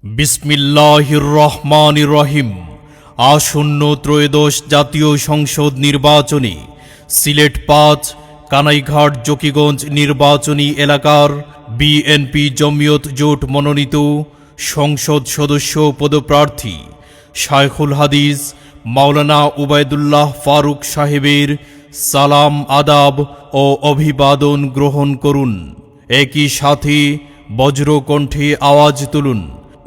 বিসমিল্লাহির রহমানির রহিম। আসন্ন ত্রয়োদশ জাতীয় সংসদ নির্বাচনে সিলেট ৫ কানাইঘাট জকিগঞ্জ নির্বাচনী এলাকার বিএনপি জমিয়ত জোট মনোনীত সংসদ সদস্য পদপ্রার্থী শায়খুল হাদিস মাওলানা উবায়দুল্লাহ ফারুক সাহেবের সালাম আদাব ও অভিবাদন গ্রহণ করুন। একই সাথে বজ্রকণ্ঠে আওয়াজ তুলুন,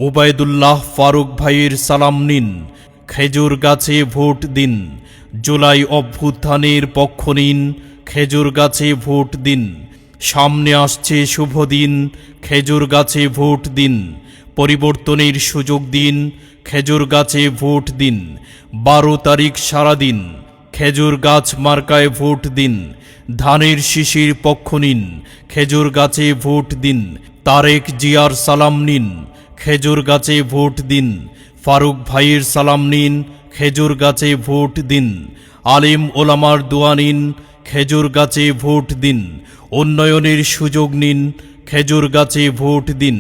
উবায়দুল্লাহ ফারুক ভাইয়ের সালাম নিন, খেজুর গাছে ভোট দিন, জুলাই অভ্যুত্থানের পক্ষ নিন, খেজুর গাছে ভোট দিন, সামনে আসছে শুভ দিন, খেজুর গাছে ভোট দিন, পরিবর্তনের সুযোগ দিন, খেজুর গাছে ভোট দিন, 12 তারিখ সারাদিন খেজুর গাছ মার্কায় ভোট দিন, ধানের শিশির পক্ষ নিন, খেজুর গাছে ভোট দিন, তারেক জিয়ার সালাম নিন, খেজুর গাছে ভোট দিন, ফারুক ভাইয়ের সালাম নিন, খেজুর গাছে ভোট দিন, আলেম ওলামার দোয়া নিন, খেজুর গাছে ভোট দিন, উন্নয়নের সুযোগ নিন, খেজুর গাছে ভোট দিন,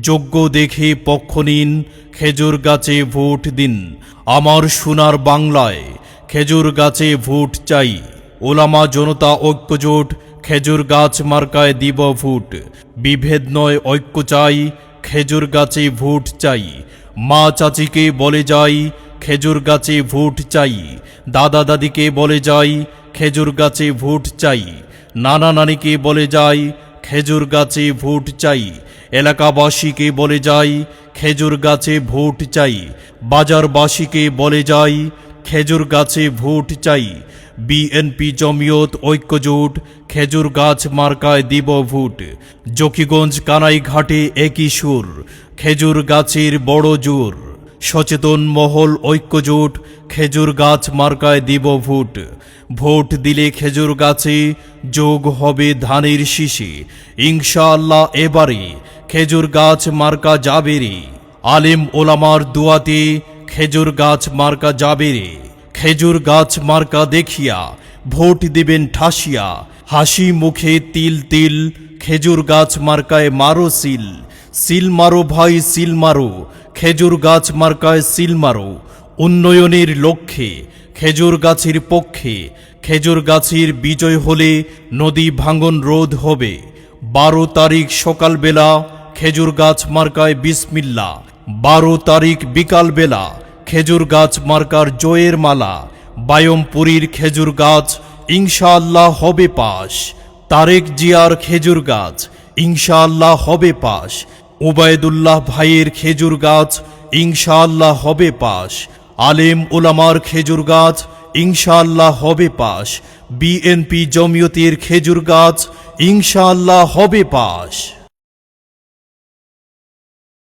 যোগ্য দেখে পক্ষ নিন, খেজুর গাছে ভোট দিন। আমার সোনার বাংলায় খেজুর গাছে ভোট চাই, ওলামা জনতা ঐক্যজোট খেজুর গাছ মার্কায় দিব ভোট, বিভেদ নয় ঐক্য চাই, খেজুর গাছে ভোট চাই। মা চাচিকে বলে যাই, খেজুর গাছে ভোট চাই, দাদা দাদিকে বলে যাই, খেজুর গাছে ভোট চাই, নানা নানিকে বলে যাই, খেজুর গাছে ভোট চাই, এলাকাবাসীকে বলে যাই, খেজুর গাছে ভোট চাই, বাজারবাসীকে বলে যাই, খেজুর গাছে ভোট চাই। বিএনপি জমিয়ত ঐক্যজোট খেজুর গাছ মার্কায় দিব ভোট, জকিগঞ্জ কানাইঘাটে একই সুর, খেজুর গাছের বড় জোর, সচেতন মহল ঐক্যজোট খেজুর গাছ মার্কায় দিব ভোট, ভোট দিলে খেজুর গাছে যোগ হবে ধানের শীষে, ইনশাআল্লাহ এবারে খেজুর গাছ মার্কা যাবে রে, আলেম ওলামার দুয়াতে খেজুর গাছ মার্কা যাবে রে, খেজুর গাছ মার্কা দেখিয়া ভোট দিবেন ঠাসিয়া, হাসি মুখে তিল তিল খেজুর গাছ মার্কায় মারো সিল, সিল মারো ভাই সিল মারো, খেজুর গাছ মার্কায় সিল মারো, উন্নয়নের লক্ষ্যে খেজুর গাছের পক্ষে, খেজুর গাছের বিজয় হলে নদী ভাঙন রোধ হবে। 12 তারিখ সকালবেলা খেজুর গাছ মার্কায় বিসমিল্লাহ, 12 তারিখ বিকালবেলা খেজুর গাছ মার্কার জয়ের মালা, বায়মপুরীর খেজুর গাছ ইনশাআল্লাহ হবে পাস, তারেক জিয়ার খেজুর গাছ ইনশাআল্লাহ হবে পাস, উবায়দুল্লাহ ভাইয়ের খেজুর গাছ ইনশাআল্লাহ হবে পাস, আলেম ওলামার খেজুর গাছ ইনশাআল্লাহ হবে পাস, বিএনপি জমিয়তের খেজুর গাছ ইনশাআল্লাহ হবে পাস।